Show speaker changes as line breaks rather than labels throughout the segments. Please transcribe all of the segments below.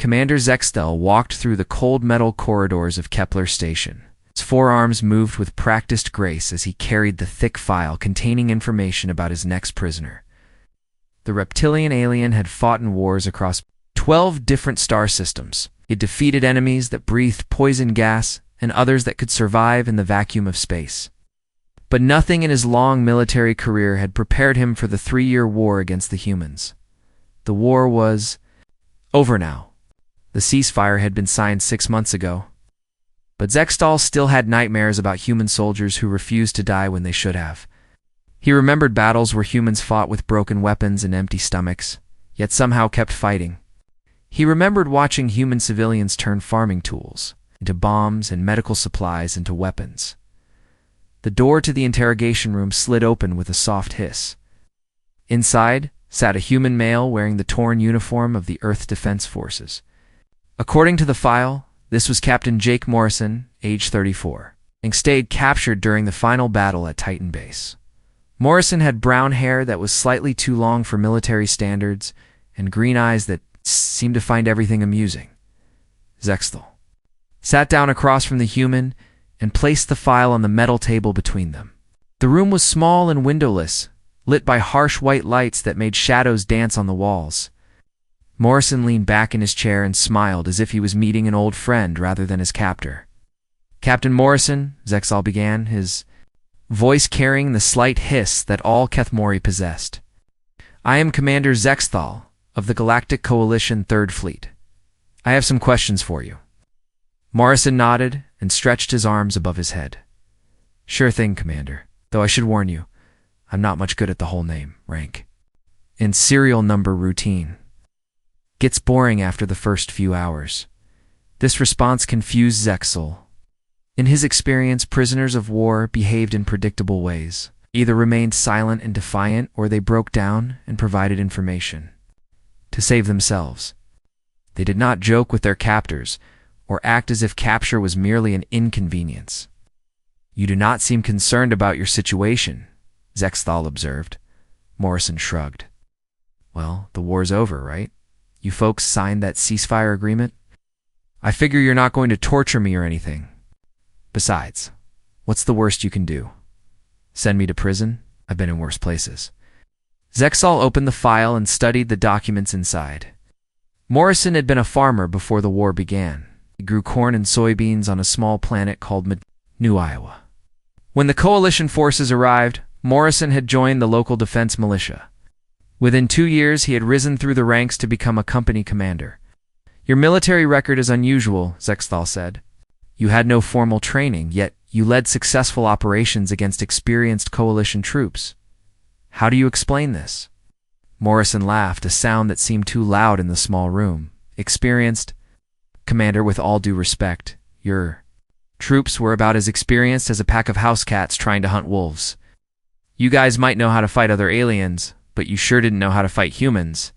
Commander Zextel walked through the cold metal corridors of Kepler Station. His forearms moved with practiced grace as he carried the thick file containing information about his next prisoner. The reptilian alien had fought in wars across 12 different star systems. He had defeated enemies that breathed poison gas and others that could survive in the vacuum of space. But nothing in his long military career had prepared him for the 3-year war against the humans. The war was over now. The ceasefire had been signed 6 months ago. But Zextal still had nightmares about human soldiers who refused to die when they should have. He remembered battles where humans fought with broken weapons and empty stomachs, yet somehow kept fighting. He remembered watching human civilians turn farming tools into bombs and medical supplies into weapons. The door to the interrogation room slid open with a soft hiss. Inside sat a human male wearing the torn uniform of the Earth Defense Forces. According to the file, this was Captain Jake Morrison, age 34, and stayed captured during the final battle at Titan Base. Morrison had brown hair that was slightly too long for military standards and green eyes that seemed to find everything amusing. Zextal sat down across from the human and placed the file on the metal table between them. The room was small and windowless, lit by harsh white lights that made shadows dance on the walls. Morrison leaned back in his chair and smiled as if he was meeting an old friend rather than his captor. "Captain Morrison," Zextal began, his voice carrying the slight hiss that all Kethmori possessed. "I am Commander Zextal of the Galactic Coalition 3rd Fleet. I have some questions for you." Morrison nodded and stretched his arms above his head. "Sure thing, Commander, though I should warn you, I'm not much good at the whole name, rank, and serial number routine. Gets boring after the first few hours." This response confused Zextal. In his experience, prisoners of war behaved in predictable ways. Either remained silent and defiant, or they broke down and provided information to save themselves. They did not joke with their captors or act as if capture was merely an inconvenience. "You do not seem concerned about your situation," Zextal observed. Morrison shrugged. "Well, the war's over, right? You folks signed that ceasefire agreement? I figure you're not going to torture me or anything. Besides, what's the worst you can do? Send me to prison? I've been in worse places." Zextal opened the file and studied the documents inside. Morrison had been a farmer before the war began. He grew corn and soybeans on a small planet called New Iowa. When the coalition forces arrived, Morrison had joined the local defense militia. Within 2 years, he had risen through the ranks to become a company commander. "Your military record is unusual," Zextal said. "You had no formal training, yet you led successful operations against experienced coalition troops. How do you explain this?" Morrison laughed, a sound that seemed too loud in the small room. "Experienced? Commander, with all due respect, your troops were about as experienced as a pack of house cats trying to hunt wolves. You guys might know how to fight other aliens, but you sure didn't know how to fight humans."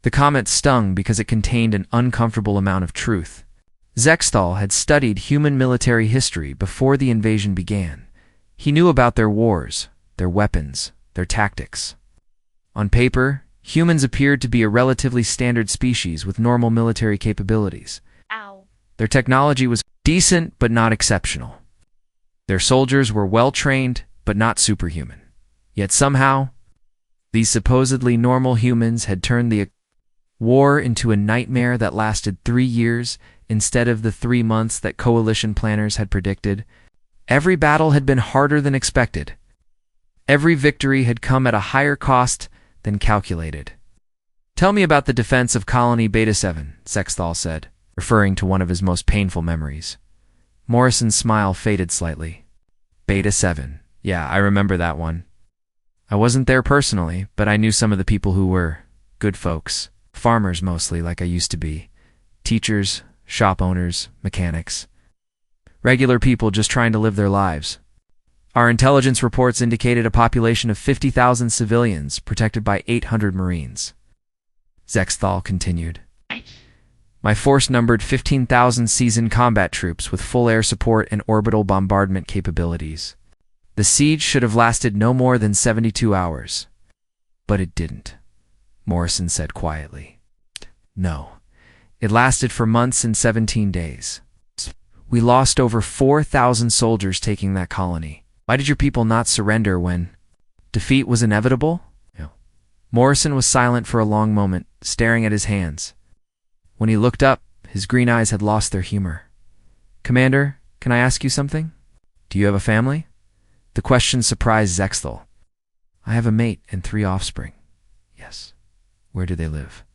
The comment stung because it contained an uncomfortable amount of truth. Zextal had studied human military history before the invasion began. He knew about their wars, their weapons, their tactics. On paper, humans appeared to be a relatively standard species with normal military capabilities.
Ow.
Their technology was decent but not exceptional. Their soldiers were well-trained but not superhuman. Yet somehow, these supposedly normal humans had turned the war into a nightmare that lasted 3 years instead of the 3 months that coalition planners had predicted. Every battle had been harder than expected. Every victory had come at a higher cost than calculated. "Tell me about the defense of Colony Beta 7, Zextal said, referring to one of his most painful memories. Morrison's smile faded slightly. Beta 7. Yeah, I remember that one. I wasn't there personally, but I knew some of the people who were good folks. Farmers mostly, like I used to be. Teachers, shop owners, mechanics. Regular people just trying to live their lives. Our intelligence reports indicated a population of 50,000 civilians protected by 800 Marines." Zextal continued. "My force numbered 15,000 seasoned combat troops with full air support and orbital bombardment capabilities. The siege should have lasted no more than 72 hours. But it didn't," Morrison said quietly. "No, It lasted for months and 17 days. We lost over 4,000 soldiers taking that colony. Why did your people not surrender when defeat was inevitable? Morrison was silent for a long moment, staring at his hands. When he looked up, his green eyes had lost their humor. Commander, can I ask you something? Do you have a family? The question surprised Zexthal. I have a mate and 3 offspring. Yes. Where do they live?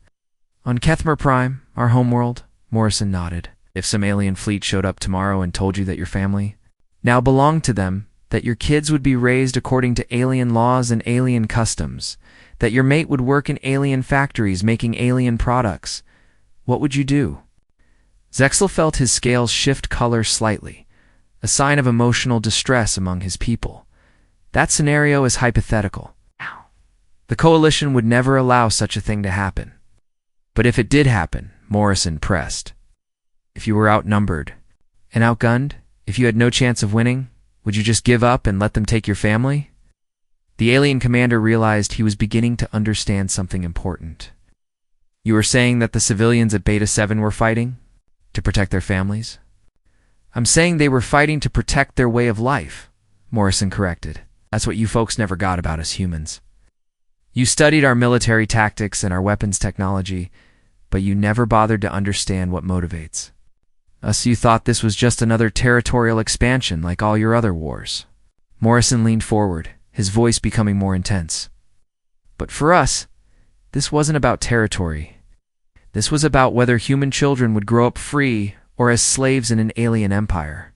On Kethmer Prime, our homeworld. Morrison nodded. If some alien fleet showed up tomorrow and told you that your family now belonged to them, that your kids would be raised according to alien laws and alien customs, that your mate would work in alien factories making alien products, what would you do? Zexthal felt his scales shift color slightly, a sign of emotional distress among his people. That scenario is hypothetical. The Coalition would never allow such a thing to happen. But if it did happen, Morrison pressed. If you were outnumbered and outgunned, if you had no chance of winning, would you just give up and let them take your family? The alien commander realized he was beginning to understand something important. You were saying that the civilians at Beta 7 were fighting to protect their families? I'm saying they were fighting to protect their way of life, Morrison corrected. That's what you folks never got about us humans. You studied our military tactics and our weapons technology, but you never bothered to understand what motivates us. You thought this was just another territorial expansion like all your other wars. Morrison leaned forward, his voice becoming more intense. But for us, this wasn't about territory. This was about whether human children would grow up free or as slaves in an alien empire.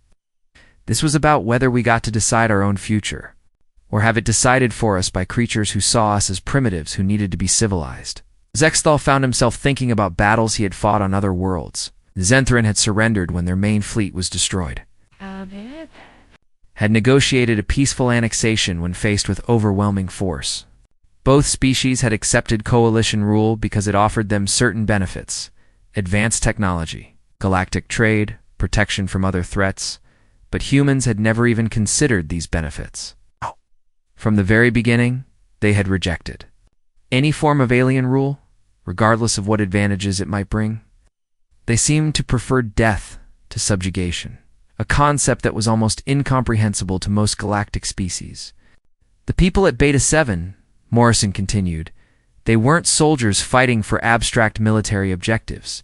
This was about whether we got to decide our own future, or have it decided for us by creatures who saw us as primitives who needed to be civilized. Zexthal found himself thinking about battles he had fought on other worlds. Zenthran had surrendered when their main fleet was destroyed. Had negotiated a peaceful annexation when faced with overwhelming force. Both species had accepted Coalition rule because it offered them certain benefits: advanced technology, galactic trade, protection from other threats, but humans had never even considered these benefits. From the very beginning, they had rejected any form of alien rule, regardless of what advantages it might bring. They seemed to prefer death to subjugation, a concept that was almost incomprehensible to most galactic species. The people at Beta 7, Morrison continued, they weren't soldiers fighting for abstract military objectives.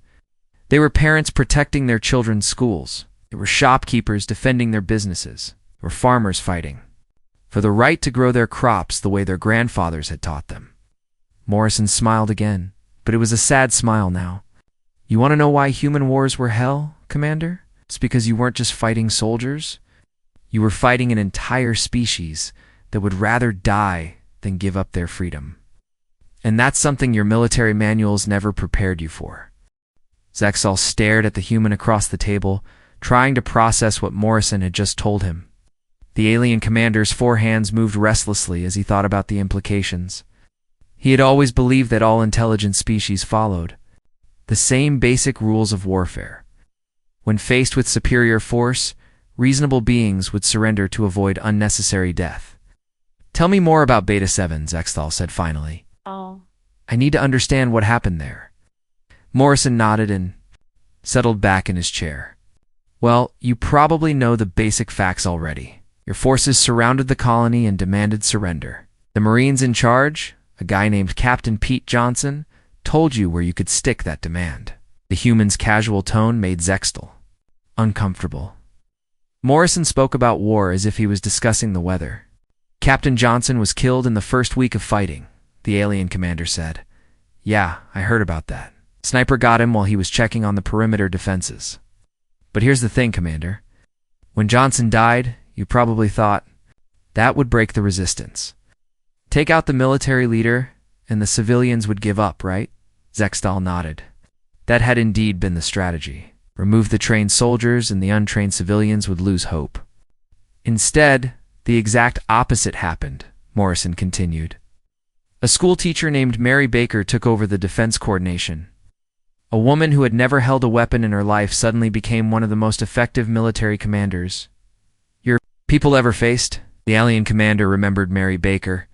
They were parents protecting their children's schools. They were shopkeepers defending their businesses. They were farmers fighting for the right to grow their crops the way their grandfathers had taught them. Morrison smiled again, but it was a sad smile now. You want to know why human wars were hell, Commander? It's because you weren't just fighting soldiers. You were fighting an entire species that would rather die than give up their freedom. And that's something your military manuals never prepared you for. Zexthal stared at the human across the table, trying to process what Morrison had just told him. The alien commander's 4 hands moved restlessly as he thought about the implications. He had always believed that all intelligent species followed the same basic rules of warfare. When faced with superior force, reasonable beings would surrender to avoid unnecessary death. Tell me more about Beta 7, Zexthal said finally. I need to understand what happened there. Morrison nodded and settled back in his chair. Well, you probably know the basic facts already. Your forces surrounded the colony and demanded surrender. The Marines in charge, a guy named Captain Pete Johnson, told you where you could stick that demand. The human's casual tone made Zexthal uncomfortable. Morrison spoke about war as if he was discussing the weather. Captain Johnson was killed in the first week of fighting, the alien commander said. Yeah, I heard about that. Sniper got him while he was checking on the perimeter defenses. But here's the thing, Commander. When Johnson died, you probably thought that would break the resistance. Take out the military leader, and the civilians would give up, right? Zexthal nodded. That had indeed been the strategy. Remove the trained soldiers, and the untrained civilians would lose hope. Instead, the exact opposite happened, Morrison continued. A school teacher named Mary Baker took over the defense coordination. A woman who had never held a weapon in her life suddenly became one of the most effective military commanders your people ever faced. The alien commander remembered Mary Baker.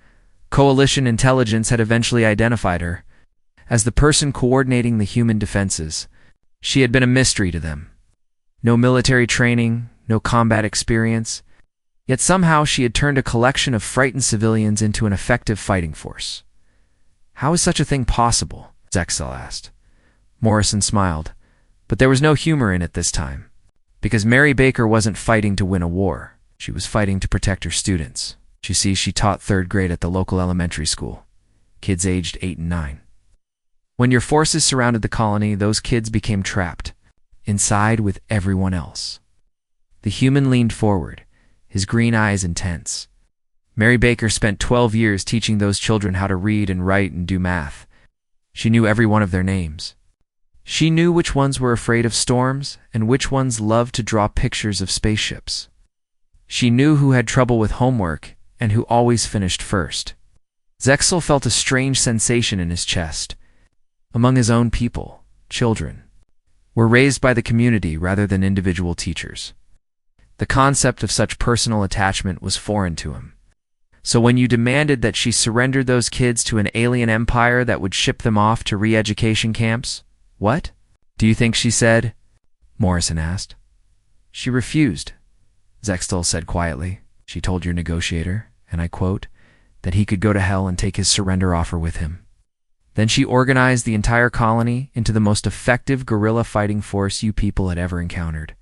Coalition intelligence had eventually identified her as the person coordinating the human defenses. She had been a mystery to them. No military training, no combat experience, yet somehow she had turned a collection of frightened civilians into an effective fighting force. "How is such a thing possible?" Zexel asked. Morrison smiled, but there was no humor in it this time, because Mary Baker wasn't fighting to win a war. She was fighting to protect her students. You see, she taught 3rd grade at the local elementary school, kids aged 8 and 9. When your forces surrounded the colony, those kids became trapped, inside with everyone else. The human leaned forward, his green eyes intense. Mary Baker spent 12 years teaching those children how to read and write and do math. She knew every one of their names. She knew which ones were afraid of storms and which ones loved to draw pictures of spaceships. She knew who had trouble with homework and who always finished first. Zexel felt a strange sensation in his chest. Among his own people, children were raised by the community rather than individual teachers. The concept of such personal attachment was foreign to him. So when you demanded that she surrender those kids to an alien empire that would ship them off to re-education camps, "What do you think she said?" Morrison asked. "She refused," Zexel said quietly. "She told your negotiator, and I quote, that he could go to hell and take his surrender offer with him. Then she organized the entire colony into the most effective guerrilla fighting force you people had ever encountered."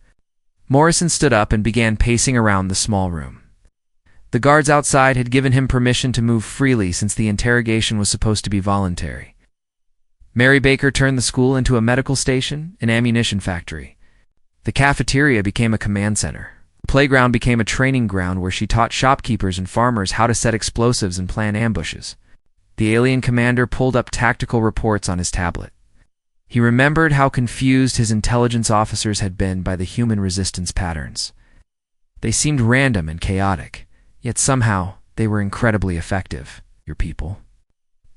Morrison stood up and began pacing around the small room. The guards outside had given him permission to move freely since the interrogation was supposed to be voluntary. Mary Baker turned the school into a medical station, an ammunition factory. The cafeteria became a command center. The playground became a training ground where she taught shopkeepers and farmers how to set explosives and plan ambushes. The alien commander pulled up tactical reports on his tablet. He remembered how confused his intelligence officers had been by the human resistance patterns. They seemed random and chaotic, yet somehow they were incredibly effective. "Your people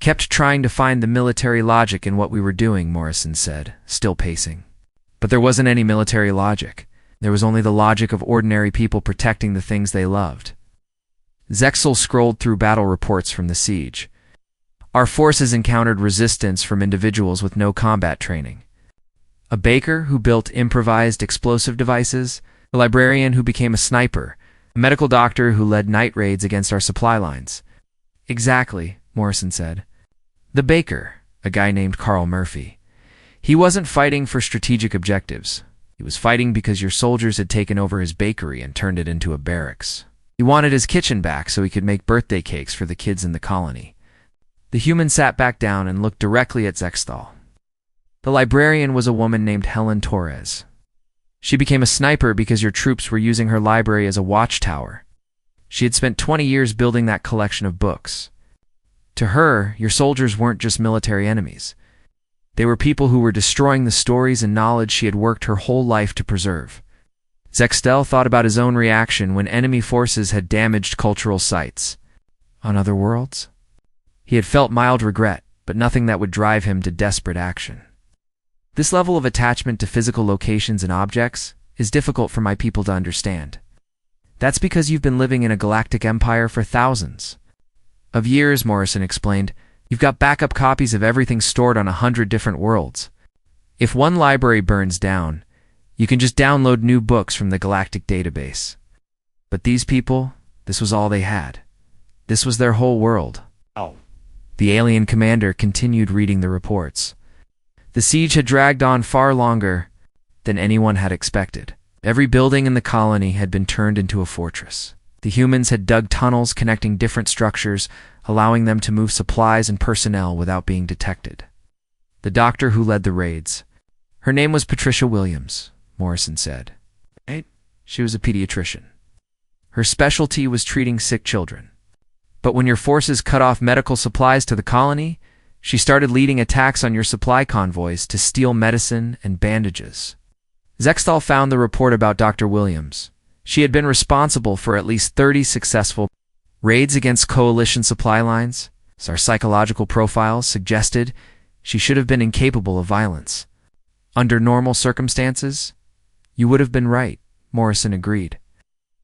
kept trying to find the military logic in what we were doing," Morrison said, still pacing. "But there wasn't any military logic. There was only the logic of ordinary people protecting the things they loved." Zexel scrolled through battle reports from the siege. "Our forces encountered resistance from individuals with no combat training. A baker who built improvised explosive devices, a librarian who became a sniper, a medical doctor who led night raids against our supply lines." "Exactly," Morrison said. "The baker, a guy named Carl Murphy. He wasn't fighting for strategic objectives. He was fighting because your soldiers had taken over his bakery and turned it into a barracks. He wanted his kitchen back so he could make birthday cakes for the kids in the colony." The human sat back down and looked directly at Zexel. "The librarian was a woman named Helen Torres. She became a sniper because your troops were using her library as a watchtower. She had spent 20 years building that collection of books. To her, your soldiers weren't just military enemies. They were people who were destroying the stories and knowledge she had worked her whole life to preserve." Zexel thought about his own reaction when enemy forces had damaged cultural sites. On other worlds? He had felt mild regret, but nothing that would drive him to desperate action. "This level of attachment to physical locations and objects is difficult for my people to understand. That's because you've been living in a galactic empire for thousands of years," Morrison explained. "You've got backup copies of everything stored on 100 different worlds. If one library burns down, you can just download new books from the galactic database. But these people, this was all they had. This was their whole world." "Oh." The alien commander continued reading the reports. The siege had dragged on far longer than anyone had expected. Every building in the colony had been turned into a fortress. The humans had dug tunnels connecting different structures, allowing them to move supplies and personnel without being detected. The doctor who led the raids, her name was Patricia Williams, Morrison said. She was a pediatrician. Her specialty was treating sick children. But when your forces cut off medical supplies to the colony, she started leading attacks on your supply convoys to steal medicine and bandages. Zexel found the report about Dr. Williams. She had been responsible for at least 30 successful raids against coalition supply lines. As our psychological profiles suggested, she should have been incapable of violence. Under normal circumstances, you would have been right, Morrison agreed.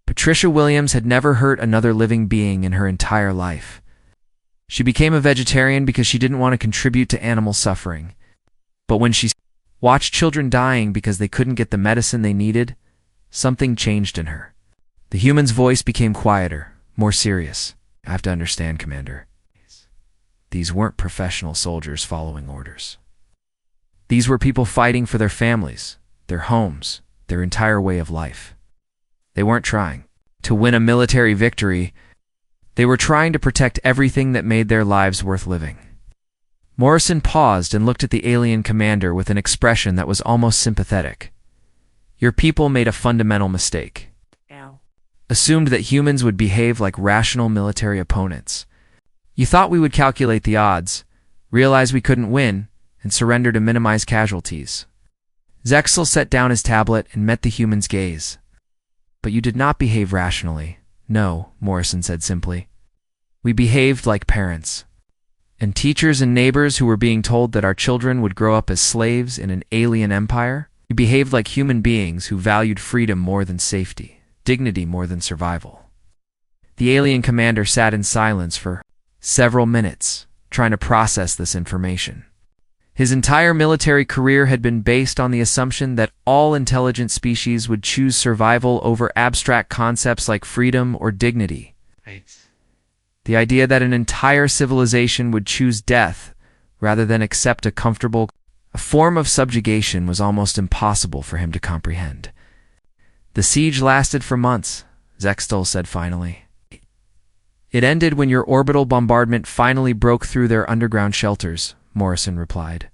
Patricia Williams had never hurt another living being in her entire life. She became a vegetarian because she didn't want to contribute to animal suffering. But when she watched children dying because they couldn't get the medicine they needed, something changed in her. The human's voice became quieter, more serious. I have to understand, Commander. These weren't professional soldiers following orders. These were people fighting for their families, their homes, their entire way of life. They weren't trying to win a military victory. They were trying to protect everything that made their lives worth living. Morrison paused and looked at the alien commander with an expression that was almost sympathetic. Your people made a fundamental mistake. Assumed that humans would behave like rational military opponents. You thought we would calculate the odds, realize we couldn't win, and surrender to minimize casualties. Zexel set down his tablet and met the human's gaze. But you did not behave rationally. No, Morrison said simply. We behaved like parents. And teachers and neighbors who were being told that our children would grow up as slaves in an alien empire? We behaved like human beings who valued freedom more than safety, dignity more than survival. The alien commander sat in silence for several minutes, trying to process this information. His entire military career had been based on the assumption that all intelligent species would choose survival over abstract concepts like freedom or dignity. The idea that an entire civilization would choose death rather than accept a form of subjugation was almost impossible for him to comprehend. The siege lasted for months, Zextol said finally. It ended when your orbital bombardment finally broke through their underground shelters, Morrison replied.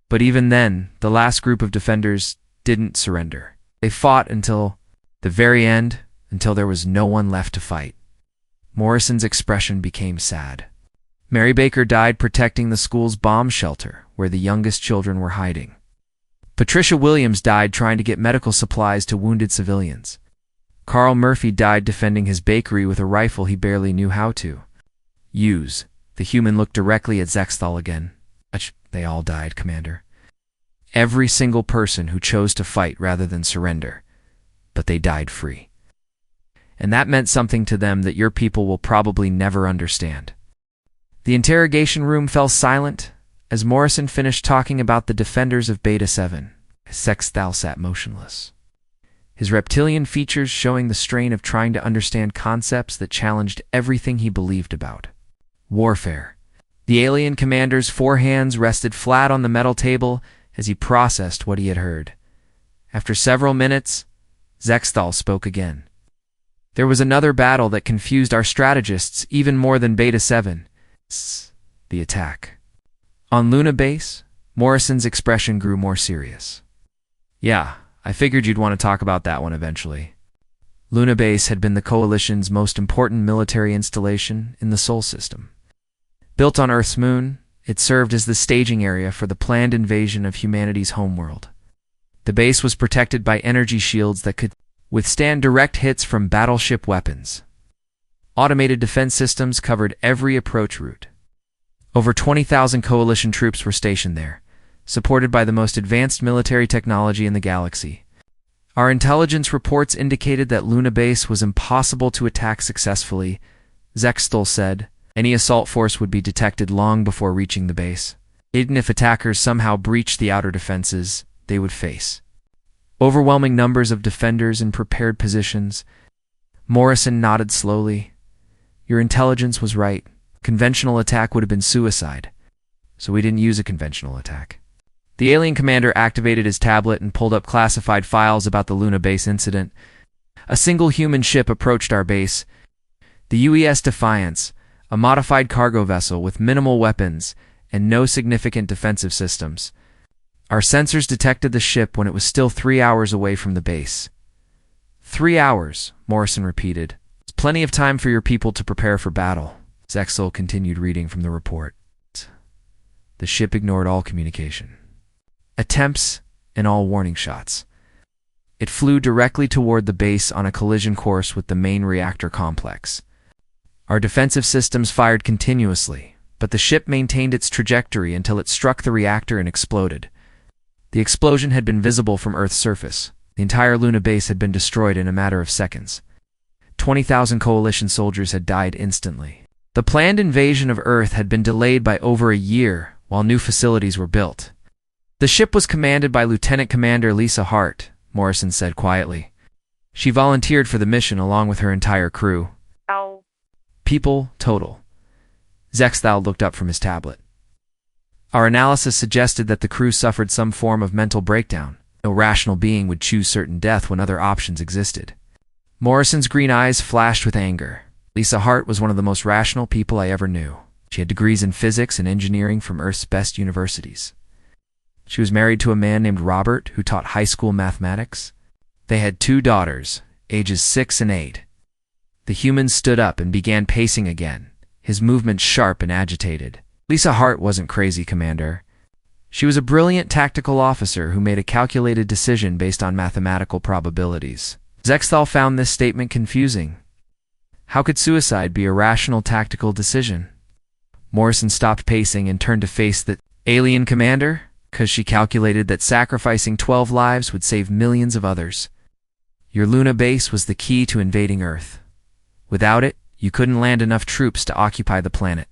But even then, the last group of defenders didn't surrender. They fought until the very end, until there was no one left to fight. Morrison's expression became sad. Mary Baker died protecting the school's bomb shelter, where the youngest children were hiding. Patricia Williams died trying to get medical supplies to wounded civilians. Carl Murphy died defending his bakery with a rifle he barely knew how to use. The human looked directly at Zexthal again. They all died, Commander. Every single person who chose to fight rather than surrender. But they died free. And that meant something to them that your people will probably never understand. The interrogation room fell silent as Morrison finished talking about the defenders of Beta 7. Zexthal sat motionless, his reptilian features showing the strain of trying to understand concepts that challenged everything he believed about. Warfare. The alien commander's four hands rested flat on the metal table as he processed what he had heard. After several minutes, Zexthal spoke again. There was another battle that confused our strategists even more than Beta 7. The attack. On Luna Base, Morrison's expression grew more serious. Yeah, I figured you'd want to talk about that one eventually. Luna Base had been the Coalition's most important military installation in the Sol system. Built on Earth's moon, it served as the staging area for the planned invasion of humanity's homeworld. The base was protected by energy shields that could withstand direct hits from battleship weapons. Automated defense systems covered every approach route. Over 20,000 Coalition troops were stationed there, supported by the most advanced military technology in the galaxy. Our intelligence reports indicated that Luna Base was impossible to attack successfully, Zexthal said. Any assault force would be detected long before reaching the base. Even if attackers somehow breached the outer defenses, they would face overwhelming numbers of defenders in prepared positions. Morrison nodded slowly. Your intelligence was right. Conventional attack would have been suicide. So we didn't use a conventional attack. The alien commander activated his tablet and pulled up classified files about the Luna Base incident. A single human ship approached our base. The UES Defiance, a modified cargo vessel with minimal weapons and no significant defensive systems. Our sensors detected the ship when it was still 3 hours away from the base. 3 hours, Morrison repeated. It's plenty of time for your people to prepare for battle. Zexel continued reading from the report. The ship ignored all communication, attempts, and all warning shots. It flew directly toward the base on a collision course with the main reactor complex. Our defensive systems fired continuously, but the ship maintained its trajectory until it struck the reactor and exploded. The explosion had been visible from Earth's surface. The entire Luna Base had been destroyed in a matter of seconds. 20,000 Coalition soldiers had died instantly. The planned invasion of Earth had been delayed by over a year while new facilities were built. The ship was commanded by Lieutenant Commander Lisa Hart, Morrison said quietly. She volunteered for the mission along with her entire crew.
Ow.
People, total. Zexthal looked up from his tablet. Our analysis suggested that the crew suffered some form of mental breakdown. No rational being would choose certain death when other options existed. Morrison's green eyes flashed with anger. Lisa Hart was one of the most rational people I ever knew. She had degrees in physics and engineering from Earth's best universities. She was married to a man named Robert who taught high school mathematics. They had 2 daughters, ages 6 and 8. The human stood up and began pacing again, his movements sharp and agitated. Lisa Hart wasn't crazy, Commander. She was a brilliant tactical officer who made a calculated decision based on mathematical probabilities. Zexthal found this statement confusing. How could suicide be a rational tactical decision? Morrison stopped pacing and turned to face the alien commander, because she calculated that sacrificing 12 lives would save millions of others. Your Luna base was the key to invading Earth. Without it, you couldn't land enough troops to occupy the planet.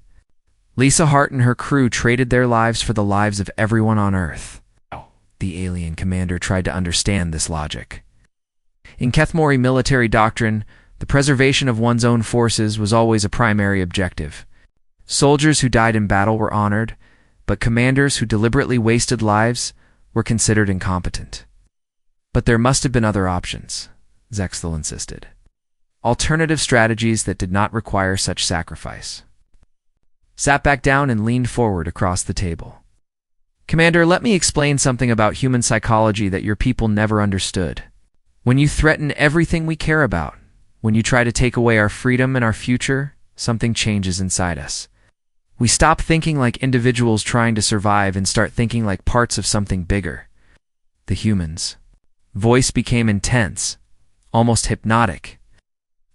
Lisa Hart and her crew traded their lives for the lives of everyone on Earth. The alien commander tried to understand this logic. In Kethmori military doctrine, the preservation of one's own forces was always a primary objective. Soldiers who died in battle were honored, but commanders who deliberately wasted lives were considered incompetent. But there must have been other options, Zexthal insisted. Alternative strategies that did not require such sacrifice. Sat back down and leaned forward across the table. Commander, let me explain something about human psychology that your people never understood. When you threaten everything we care about, when you try to take away our freedom and our future, something changes inside us. We stop thinking like individuals trying to survive and start thinking like parts of something bigger. The humans. Voice became intense, almost hypnotic.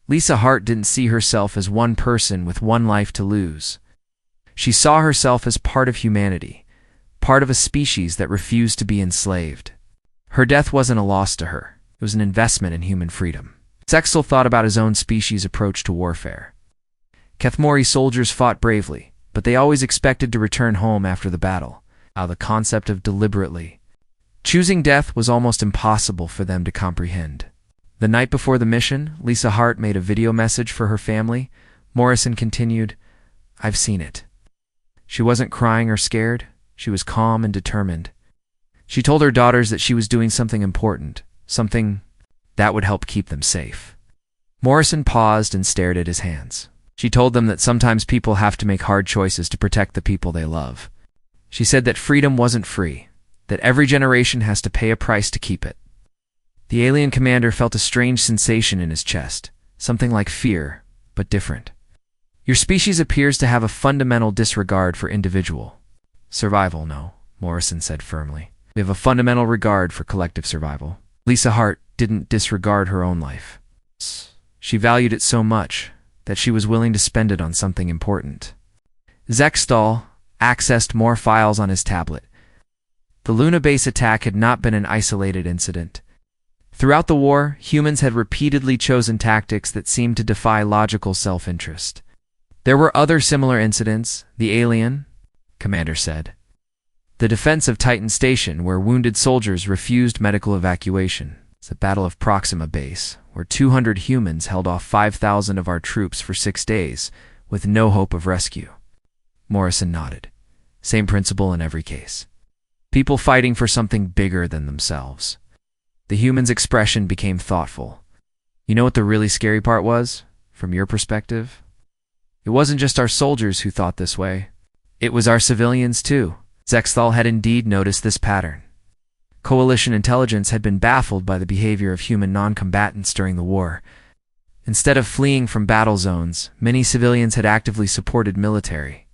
Lisa Hart didn't see herself as one person with one life to lose. She saw herself as part of humanity, part of a species that refused to be enslaved. Her death wasn't a loss to her. It was an investment in human freedom. Zexthal thought about his own species' approach to warfare. Kethmori soldiers fought bravely, but they always expected to return home after the battle. The concept of deliberately choosing death was almost impossible for them to comprehend. The night before the mission, Lisa Hart made a video message for her family. Morrison continued, I've seen it. She wasn't crying or scared. She was calm and determined. She told her daughters that she was doing something important, something that would help keep them safe. Morrison paused and stared at his hands. She told them that sometimes people have to make hard choices to protect the people they love. She said that freedom wasn't free, that every generation has to pay a price to keep it. The alien commander felt a strange sensation in his chest, something like fear, but different. Your species appears to have a fundamental disregard for individual survival, no, Morrison said firmly. We have a fundamental regard for collective survival. Lisa Hart didn't disregard her own life. She valued it so much that she was willing to spend it on something important. Zexthal accessed more files on his tablet. The Luna base attack had not been an isolated incident. Throughout the war, humans had repeatedly chosen tactics that seemed to defy logical self-interest. There were other similar incidents, the alien, Commander said. The defense of Titan Station, where wounded soldiers refused medical evacuation. The Battle of Proxima Base, where 200 humans held off 5,000 of our troops for 6 days, with no hope of rescue. Morrison nodded. Same principle in every case. People fighting for something bigger than themselves. The human's expression became thoughtful. You know what the really scary part was, from your perspective? It wasn't just our soldiers who thought this way. It was our civilians too. Zexthal had indeed noticed this pattern. Coalition intelligence had been baffled by the behavior of human non-combatants during the war. Instead of fleeing from battle zones, many civilians had actively supported military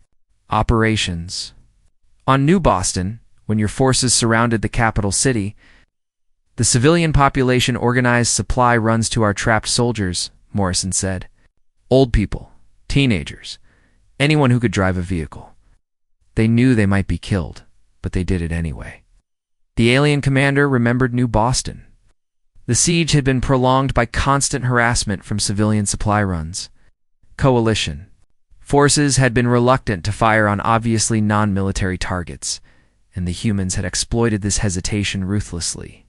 operations. On New Boston, when your forces surrounded the capital city, the civilian population organized supply runs to our trapped soldiers, Morrison said. Old people, teenagers, anyone who could drive a vehicle. They knew they might be killed, but they did it anyway. The alien commander remembered New Boston. The siege had been prolonged by constant harassment from civilian supply runs. Coalition forces had been reluctant to fire on obviously non-military targets, and the humans had exploited this hesitation ruthlessly.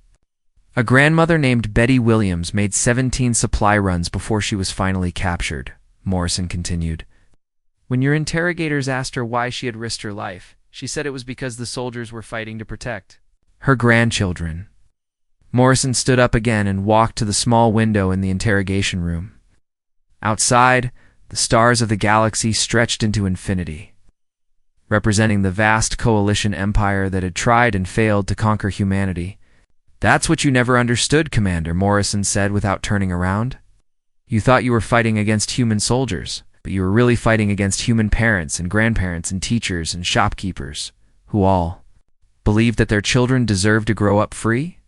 A grandmother named Betty Williams made 17 supply runs before she was finally captured, Morrison continued. When your interrogators asked her why she had risked her life, she said it was because the soldiers were fighting to protect her grandchildren. Morrison stood up again and walked to the small window in the interrogation room. Outside, the stars of the galaxy stretched into infinity, representing the vast coalition empire that had tried and failed to conquer humanity. That's what you never understood, Commander, Morrison said without turning around. You thought you were fighting against human soldiers, but you were really fighting against human parents and grandparents and teachers and shopkeepers, who all believed that their children deserved to grow up free?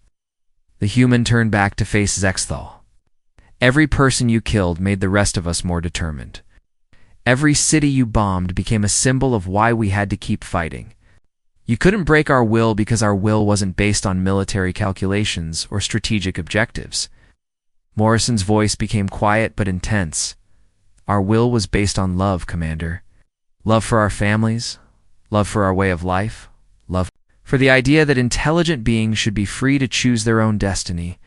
The human turned back to face Zexthal. Every person you killed made the rest of us more determined. Every city you bombed became a symbol of why we had to keep fighting. You couldn't break our will because our will wasn't based on military calculations or strategic objectives. Morrison's voice became quiet but intense. Our will was based on love, Commander. Love for our families, love for our way of life, love for the idea that intelligent beings should be free to choose their own destiny.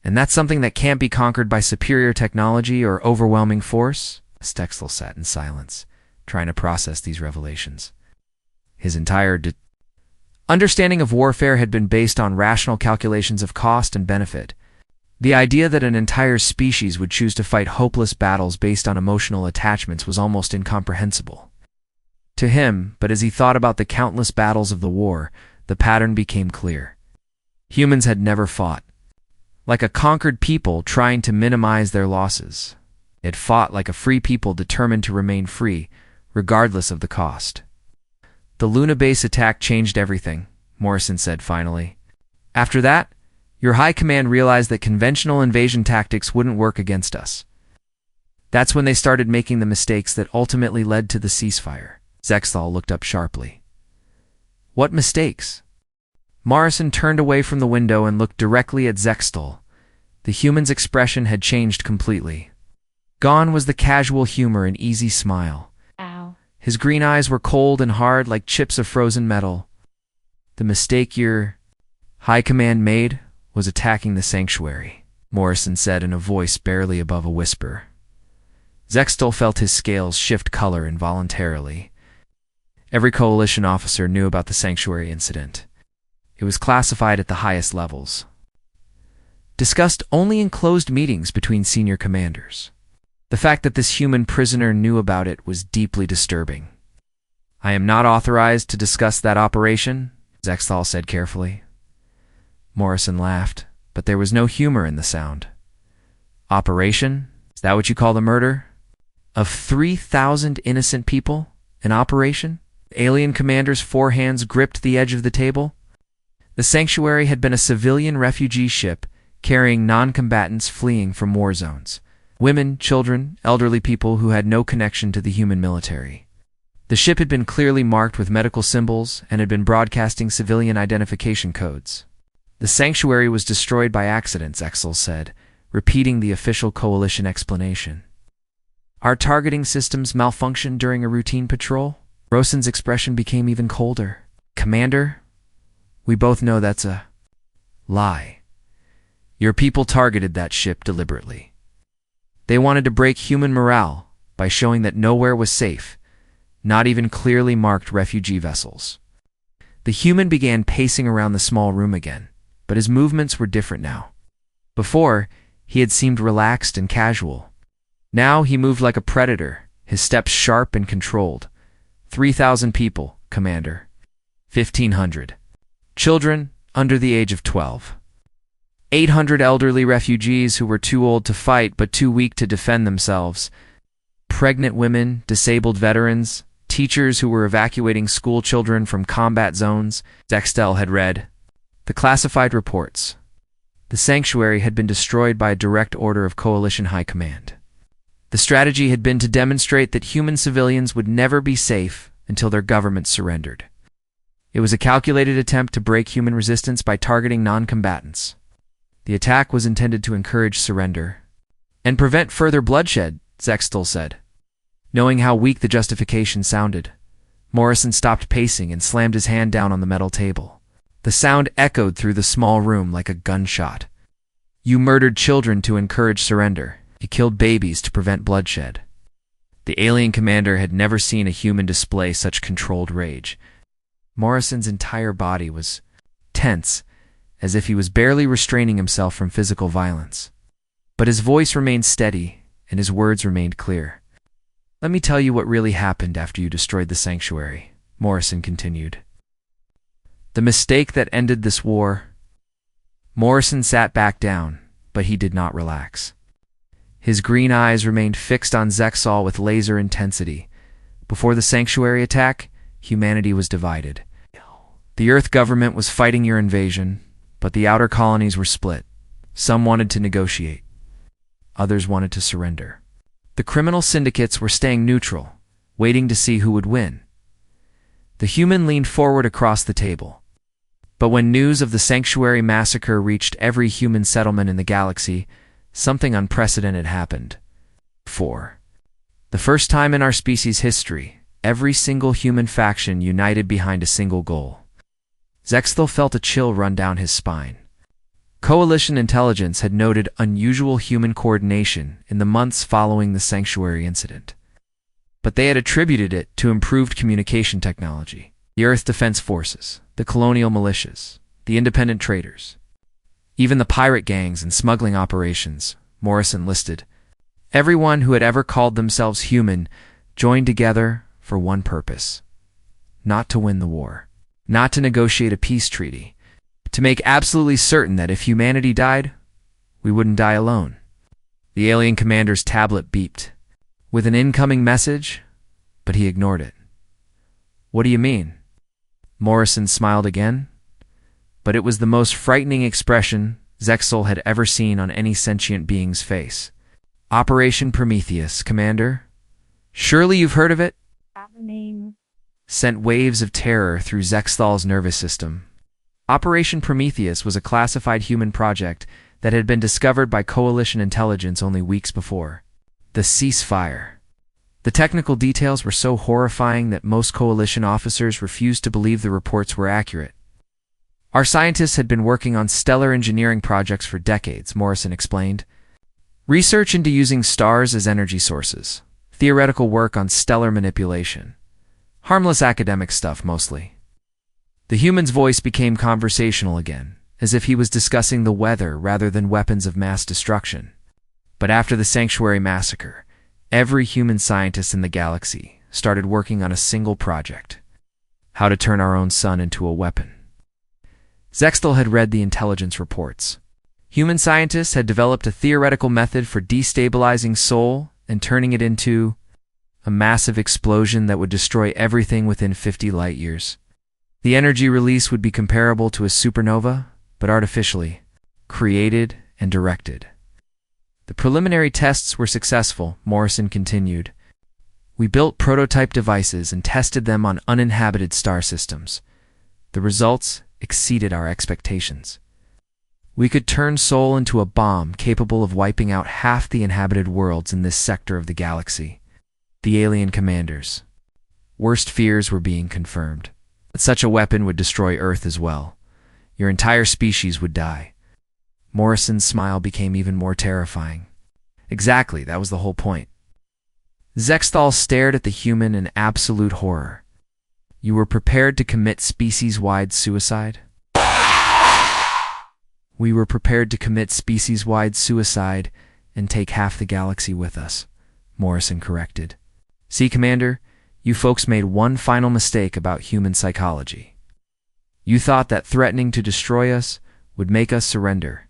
And that's something that can't be conquered by superior technology or overwhelming force? Stexel sat in silence, trying to process these revelations. His entire understanding of warfare had been based on rational calculations of cost and benefit. The idea that an entire species would choose to fight hopeless battles based on emotional attachments was almost incomprehensible to him, but as he thought about the countless battles of the war, the pattern became clear. Humans had never fought like a conquered people trying to minimize their losses. It fought like a free people determined to remain free, regardless of the cost. The Luna base attack changed everything, Morrison said finally. After that, your high command realized that conventional invasion tactics wouldn't work against us. That's when they started making the mistakes that ultimately led to the ceasefire. Zexthal looked up sharply. What mistakes? Morrison turned away from the window and looked directly at Zexthal. The human's expression had changed completely. Gone was the casual humor and easy smile.
Ow.
His green eyes were cold and hard like chips of frozen metal. The mistake your high command made was attacking the sanctuary, Morrison said in a voice barely above a whisper. Zexthal felt his scales shift color involuntarily. Every coalition officer knew about the sanctuary incident. It was classified at the highest levels, discussed only in closed meetings between senior commanders. The fact that this human prisoner knew about it was deeply disturbing. I am not authorized to discuss that operation, Zexthal said carefully. Morrison laughed, but there was no humor in the sound. Operation? Is that what you call the murder of 3,000 innocent people? An operation? The alien commander's four hands gripped the edge of the table. The sanctuary had been a civilian refugee ship carrying non-combatants fleeing from war zones. Women, children, elderly people who had no connection to the human military. The ship had been clearly marked with medical symbols and had been broadcasting civilian identification codes. The sanctuary was destroyed by accident, Zexthal said, repeating the official coalition explanation. Our targeting systems malfunctioned during a routine patrol? Rosen's expression became even colder. Commander, we both know that's a lie. Your people targeted that ship deliberately. They wanted to break human morale by showing that nowhere was safe, not even clearly marked refugee vessels. The human began pacing around the small room again, but his movements were different now. Before, he had seemed relaxed and casual. Now he moved like a predator, his steps sharp and controlled. 3,000 people, Commander. 1,500. Children under the age of 12. 800 elderly refugees who were too old to fight but too weak to defend themselves. Pregnant women, disabled veterans, teachers who were evacuating school children from combat zones. Zexthal had read the classified reports. The sanctuary had been destroyed by a direct order of Coalition High Command. The strategy had been to demonstrate that human civilians would never be safe until their government surrendered. It was a calculated attempt to break human resistance by targeting non-combatants. The attack was intended to encourage surrender and prevent further bloodshed, Zexthal said. Knowing how weak the justification sounded, Morrison stopped pacing and slammed his hand down on the metal table. The sound echoed through the small room like a gunshot. You murdered children to encourage surrender. You killed babies to prevent bloodshed. The alien commander had never seen a human display such controlled rage. Morrison's entire body was tense, as if he was barely restraining himself from physical violence. But his voice remained steady, and his words remained clear. "Let me tell you what really happened after you destroyed the sanctuary," Morrison continued. "The mistake that ended this war." Morrison sat back down, but he did not relax. His green eyes remained fixed on Zexal with laser intensity. Before the sanctuary attack, humanity was divided. The Earth government was fighting your invasion, but the outer colonies were split. Some wanted to negotiate. Others wanted to surrender. The criminal syndicates were staying neutral, waiting to see who would win. The human leaned forward across the table. But when news of the sanctuary massacre reached every human settlement in the galaxy, something unprecedented happened. For the first time in our species' history, every single human faction united behind a single goal. Zexthal felt a chill run down his spine. Coalition intelligence had noted unusual human coordination in the months following the sanctuary incident. But they had attributed it to improved communication technology. The Earth Defense Forces, the colonial militias, the independent traders, even the pirate gangs and smuggling operations, Morrison listed. Everyone who had ever called themselves human joined together for one purpose: not to win the war, not to negotiate a peace treaty, to make absolutely certain that if humanity died, we wouldn't die alone. The alien commander's tablet beeped with an incoming message, but he ignored it. "What do you mean?" Morrison smiled again, but it was the most frightening expression Zexal had ever seen on any sentient being's face. "Operation Prometheus, Commander. Surely you've heard of it?"
Name
Sent waves of terror through Zexthal's nervous system. Operation Prometheus was a classified human project that had been discovered by Coalition intelligence only weeks before. The ceasefire. The technical details were so horrifying that most Coalition officers refused to believe the reports were accurate. "Our scientists had been working on stellar engineering projects for decades," Morrison explained. "Research into using stars as energy sources, theoretical work on stellar manipulation. Harmless academic stuff, mostly." The human's voice became conversational again, as if he was discussing the weather rather than weapons of mass destruction. But after the Sanctuary massacre, every human scientist in the galaxy started working on a single project: how to turn our own sun into a weapon. Zextal had read the intelligence reports. Human scientists had developed a theoretical method for destabilizing Sol and turning it into a massive explosion that would destroy everything within 50 light years. The energy release would be comparable to a supernova, but artificially created and directed. The preliminary tests were successful, Morrison continued. "We built prototype devices and tested them on uninhabited star systems. The results exceeded our expectations. We could turn Sol into a bomb capable of wiping out half the inhabited worlds in this sector of the galaxy." The alien commanders' worst fears were being confirmed. That such a weapon would destroy Earth as well. Your entire species would die. Morrison's smile became even more terrifying. Exactly, that was the whole point. Zexthal stared at the human in absolute horror. "You were prepared to commit species-wide suicide?" "We were prepared to commit species-wide suicide and take half the galaxy with us," Morrison corrected. "See, Commander, you folks made one final mistake about human psychology. You thought that threatening to destroy us would make us surrender.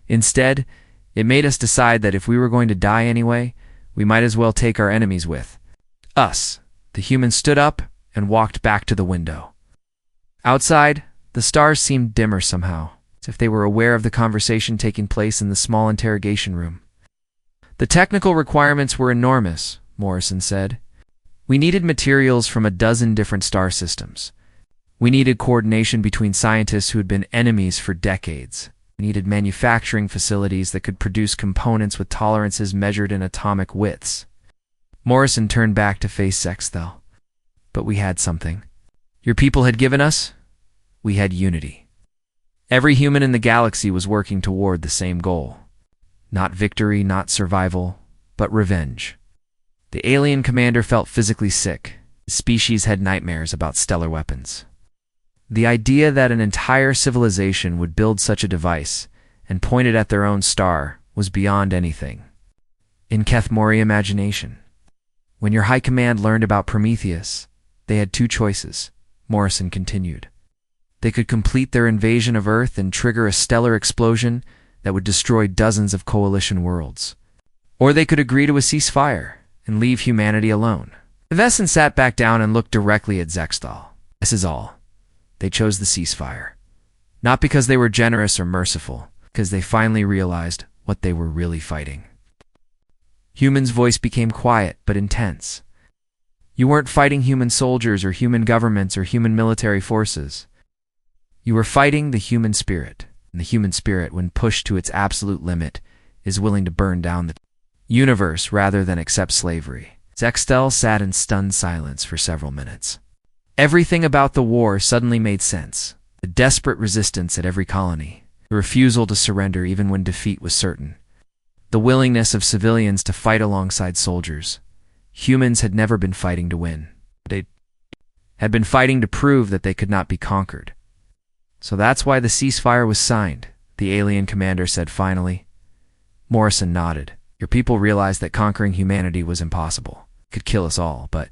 Instead, it made us decide that if we were going to die anyway, we might as well take our enemies with us." The human stood up and walked back to the window. Outside, the stars seemed dimmer somehow, as if they were aware of the conversation taking place in the small interrogation room. "The technical requirements were enormous," Morrison said. "We needed materials from a dozen different star systems. We needed coordination between scientists who had been enemies for decades. We needed manufacturing facilities that could produce components with tolerances measured in atomic widths." Morrison turned back to face Zexthal. but we had something. Your people had given us? We had unity. Every human in the galaxy was working toward the same goal. Not victory, not survival, but revenge. The alien commander felt physically sick. His species had nightmares about stellar weapons. The idea that an entire civilization would build such a device and point it at their own star was beyond anything in Kethmori imagination. When your high command learned about Prometheus, they had two choices, Morrison continued. They could complete their invasion of Earth and trigger a stellar explosion that would destroy dozens of coalition worlds. Or they could agree to a ceasefire and leave humanity alone. The Vesson sat back down and looked directly at Zextal. This is all. They chose the ceasefire. Not because they were generous or merciful, because they finally realized what they were really fighting. Human's voice became quiet but intense. You weren't fighting human soldiers or human governments or human military forces. You were fighting the human spirit. And the human spirit, when pushed to its absolute limit, is willing to burn down the universe rather than accept slavery. Zextal sat in stunned silence for several minutes. Everything about the war suddenly made sense. The desperate resistance at every colony, the refusal to surrender even when defeat was certain, the willingness of civilians to fight alongside soldiers. Humans had never been fighting to win. They had been fighting to prove that they could not be conquered. So that's why the ceasefire was signed, the alien commander said finally. Morrison nodded. Your people realized that conquering humanity was impossible. It could kill us all, but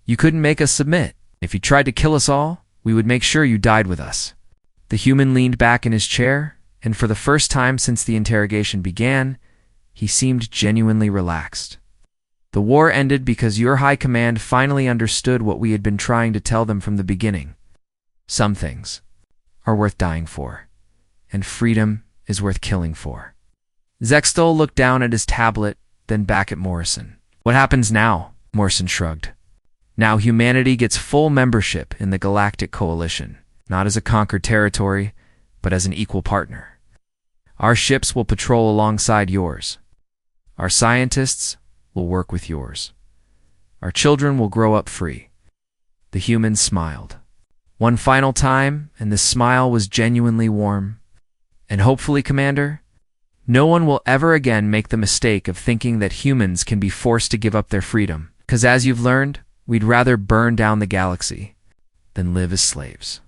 you couldn't make us submit. If you tried to kill us all, we would make sure you died with us. The human leaned back in his chair, and for the first time since the interrogation began, he seemed genuinely relaxed. The war ended because your high command finally understood what we had been trying to tell them from the beginning. Some things are worth dying for, and freedom is worth killing for. Zextal looked down at his tablet, then back at Morrison. What happens now? Morrison shrugged. Now humanity gets full membership in the Galactic Coalition, not as a conquered territory, but as an equal partner. Our ships will patrol alongside yours. Our scientists will work with yours. Our children will grow up free. The humans smiled. One final time, and the smile was genuinely warm. And hopefully, Commander, no one will ever again make the mistake of thinking that humans can be forced to give up their freedom, because as you've learned, we'd rather burn down the galaxy than live as slaves.